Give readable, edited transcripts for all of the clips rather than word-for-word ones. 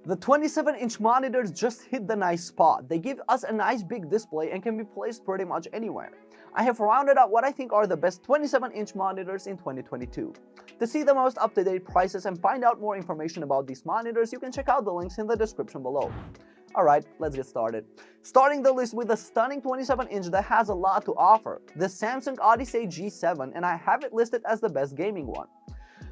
The 27-inch monitors just hit the nice spot. They give us a nice big display and can be placed pretty much anywhere. I have rounded up what I think are the best 27-inch monitors in 2022. To see the most up-to-date prices and find out more information about these monitors, you can check out the links in the description below. Alright, let's get started. Starting the list with a stunning 27-inch that has a lot to offer, the Samsung Odyssey G7, and I have it listed as the best gaming one.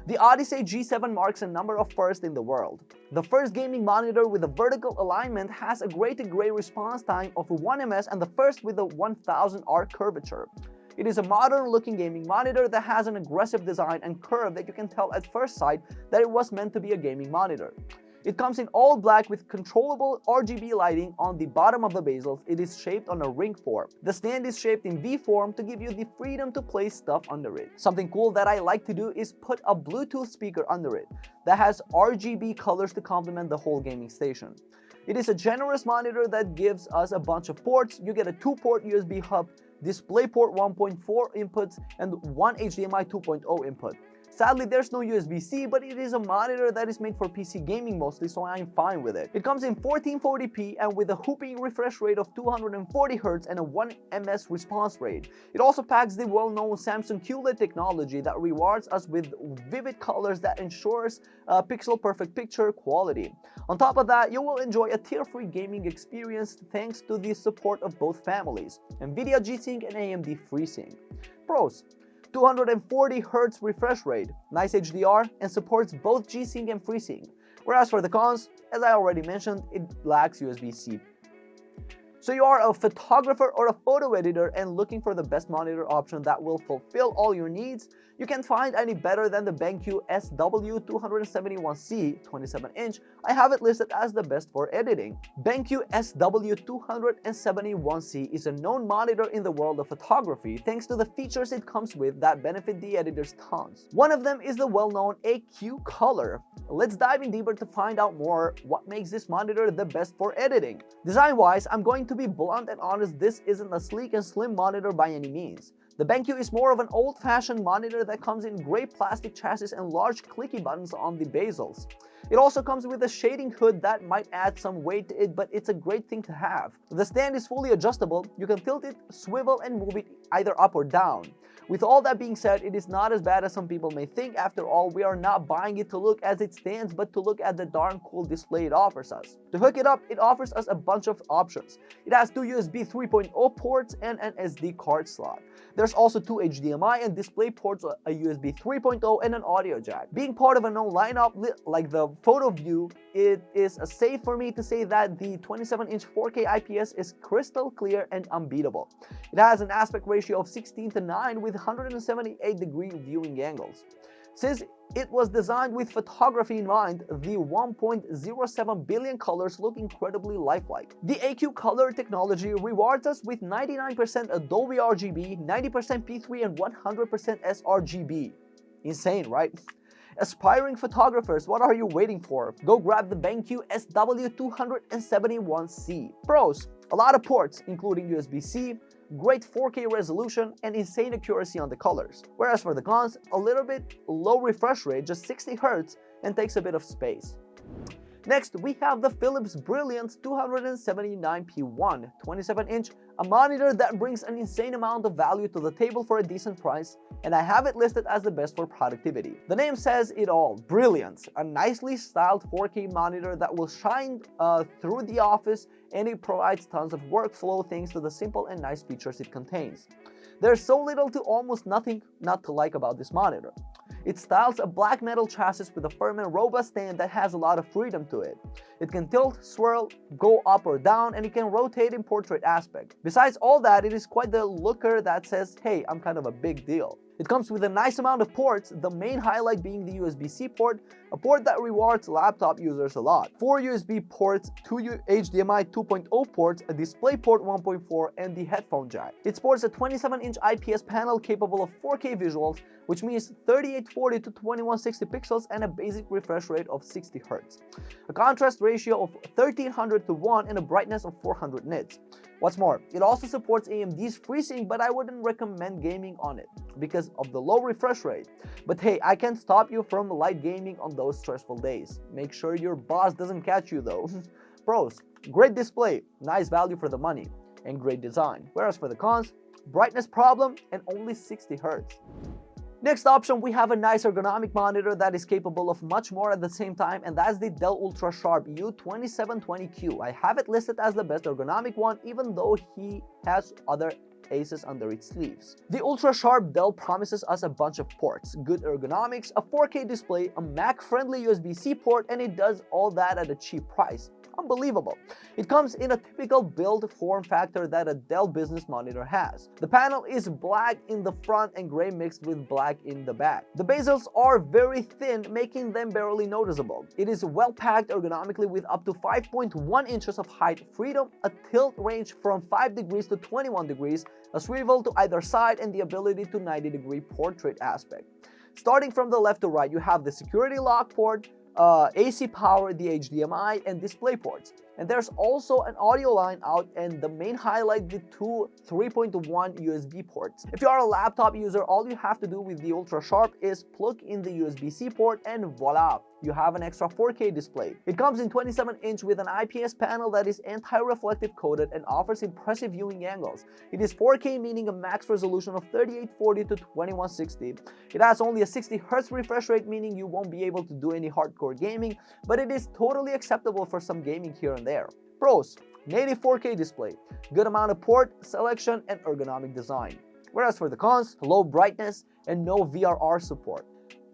The Odyssey G7 marks a number of firsts in the world. The first gaming monitor with a vertical alignment has a gray-to-gray response time of 1 ms and the first with a 1000R curvature. It is a modern-looking gaming monitor that has an aggressive design and curve that you can tell at first sight that it was meant to be a gaming monitor. It comes in all black with controllable RGB lighting on the bottom of the bezels. It is shaped on a ring form. The stand is shaped in V form to give you the freedom to place stuff under it. Something cool that I like to do is put a Bluetooth speaker under it that has RGB colors to complement the whole gaming station. It is a generous monitor that gives us a bunch of ports. You get a 2-port USB hub, DisplayPort 1.4 inputs, and one HDMI 2.0 input. Sadly, there's no USB-C, but it is a monitor that is made for PC gaming mostly, so I'm fine with it. It comes in 1440p and with a whooping refresh rate of 240Hz and a 1 ms response rate. It also packs the well-known Samsung QLED technology that rewards us with vivid colors that ensures pixel-perfect picture quality. On top of that, you will enjoy a tear-free gaming experience thanks to the support of both families, NVIDIA G-Sync and AMD FreeSync. Pros: 240Hz refresh rate, nice HDR, and supports both G-Sync and FreeSync. Whereas for the cons, as I already mentioned, it lacks USB-C. So you are a photographer or a photo editor and looking for the best monitor option that will fulfill all your needs, you can't find any better than the BenQ SW271C 27-inch. I have it listed as the best for editing. BenQ SW271C is a known monitor in the world of photography thanks to the features it comes with that benefit the editors tons. One of them is the well-known AQ color. Let's dive in deeper to find out more what makes this monitor the best for editing. Design-wise, I'm going to be blunt and honest, this isn't a sleek and slim monitor by any means. The BenQ is more of an old-fashioned monitor that comes in gray plastic chassis and large clicky buttons on the bezels. It also comes with a shading hood that might add some weight to it, but it's a great thing to have. The stand is fully adjustable. You can tilt it, swivel, and move it either up or down. With all that being said, it is not as bad as some people may think. After all, we are not buying it to look as it stands, but to look at the darn cool display it offers us. To hook it up, it offers us a bunch of options. It has 2 USB 3.0 ports and an SD card slot. There's also 2 HDMI and display ports, a USB 3.0 and an audio jack. Being part of a known lineup like the photo view, it is safe for me to say that the 27-inch 4K IPS is crystal clear and unbeatable. It has an aspect ratio of 16:9 with 178-degree viewing angles. Since it was designed with photography in mind, the 1.07 billion colors look incredibly lifelike. The AQ color technology rewards us with 99% Adobe RGB, 90% P3 and 100% sRGB. Insane, right? Aspiring photographers, what are you waiting for? Go grab the BenQ SW271C. Pros: a lot of ports, including USB-C, great 4K resolution, and insane accuracy on the colors. Whereas for the cons, a little bit low refresh rate, just 60Hz, and takes a bit of space. Next, we have the Philips Brilliance 279p1 27-inch, a monitor that brings an insane amount of value to the table for a decent price, and I have it listed as the best for productivity. The name says it all, Brilliance, a nicely styled 4K monitor that will shine through the office, and it provides tons of workflow thanks to the simple and nice features it contains. There's so little to almost nothing not to like about this monitor. It styles a black metal chassis with a firm and robust stand that has a lot of freedom to it. It can tilt, swirl, go up or down, and it can rotate in portrait aspect. Besides all that, it is quite the looker that says, hey, I'm kind of a big deal. It comes with a nice amount of ports, the main highlight being the USB-C port, a port that rewards laptop users a lot. 4 USB ports, 2 HDMI 2.0 ports, a DisplayPort 1.4, and the headphone jack. It sports a 27-inch IPS panel capable of 4K visuals, which means 3840 to 2160 pixels and a basic refresh rate of 60Hz. A contrast ratio of 1300 to 1 and a brightness of 400 nits. What's more, it also supports AMD's FreeSync, but I wouldn't recommend gaming on it because of the low refresh rate. But hey, I can't stop you from light gaming on those stressful days. Make sure your boss doesn't catch you though. Pros: great display, nice value for the money, and great design. Whereas for the cons, brightness problem and only 60 Hz. Next option, we have a nice ergonomic monitor that is capable of much more at the same time, and that's the Dell Ultra Sharp U2720Q. I have it listed as the best ergonomic one, even though he has other aces under its sleeves. The Ultra Sharp Dell promises us a bunch of ports, good ergonomics, a 4K display, a Mac-friendly USB-C port, and it does all that at a cheap price. Unbelievable. It comes in a typical build form factor that a Dell business monitor has. The panel is black in the front and gray mixed with black in the back. The bezels are very thin, making them barely noticeable. It is well packed ergonomically with up to 5.1 inches of height freedom, a tilt range from 5 degrees to 21 degrees, a swivel to either side, and the ability to 90-degree portrait aspect. Starting from the left to right, you have the security lock port, AC power, the HDMI, and display ports. And there's also an audio line out, and the main highlight, the two 3.1 USB ports. If you are a laptop user, all you have to do with the Ultra Sharp is plug in the USB-C port and voila, you have an extra 4K display. It comes in 27-inch with an IPS panel that is anti-reflective coated and offers impressive viewing angles. It is 4K, meaning a max resolution of 3840 to 2160. It has only a 60 Hz refresh rate, meaning you won't be able to do any hardcore gaming, but it is totally acceptable for some gaming here and there. Pros: native 4K display, good amount of port selection, and ergonomic design. Whereas for the cons, low brightness and no VRR support.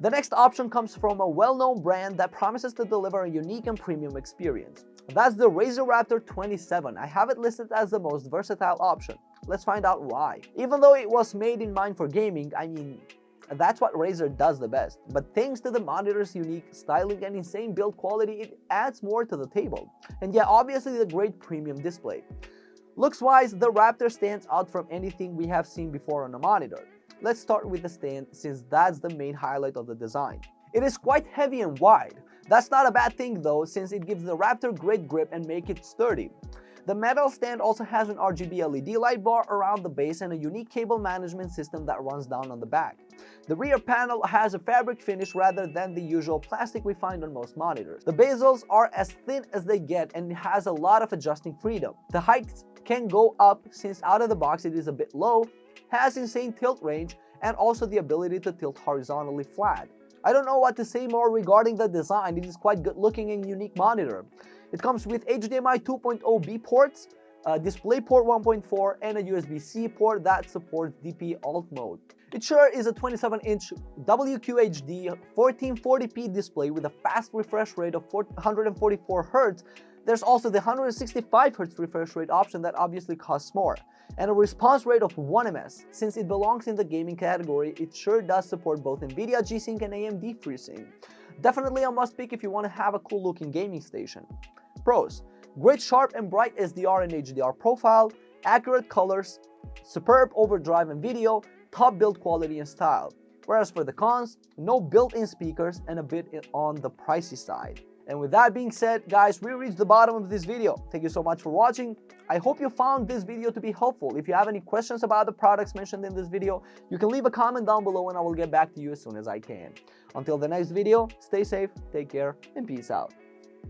The next option comes from a well-known brand that promises to deliver a unique and premium experience. That's the Razer Raptor 27. I have it listed as the most versatile option. Let's find out why. Even though it was made in mind for gaming, I mean, that's what Razer does the best. But thanks to the monitor's unique styling and insane build quality, it adds more to the table. And yeah, obviously the great premium display. Looks-wise, the Raptor stands out from anything we have seen before on a monitor. Let's start with the stand, since that's the main highlight of the design. It is quite heavy and wide. That's not a bad thing though, since it gives the Raptor great grip and make it sturdy. The metal stand also has an RGB LED light bar around the base and a unique cable management system that runs down on the back. The rear panel has a fabric finish rather than the usual plastic we find on most monitors. The bezels are as thin as they get and it has a lot of adjusting freedom. The height can go up since out of the box it is a bit low, has insane tilt range, and also the ability to tilt horizontally flat. I don't know what to say more regarding the design. It is quite good looking and unique monitor. It comes with HDMI 2.0B ports, DisplayPort 1.4, and a USB-C port that supports DP alt mode. It sure is a 27-inch WQHD 1440p display with a fast refresh rate of 144 Hz. There's also the 165 Hz refresh rate option that obviously costs more, and a response rate of 1 ms. Since it belongs in the gaming category, it sure does support both NVIDIA G-Sync and AMD FreeSync. Definitely a must pick if you want to have a cool looking gaming station. Pros: great sharp and bright SDR and HDR profile, accurate colors, superb overdrive and video, top build quality and style. Whereas for the cons, no built-in speakers and a bit on the pricey side. And with that being said, guys, we reached the bottom of this video. Thank you so much for watching. I hope you found this video to be helpful. If you have any questions about the products mentioned in this video, you can leave a comment down below and I will get back to you as soon as I can. Until the next video, stay safe, take care, and peace out.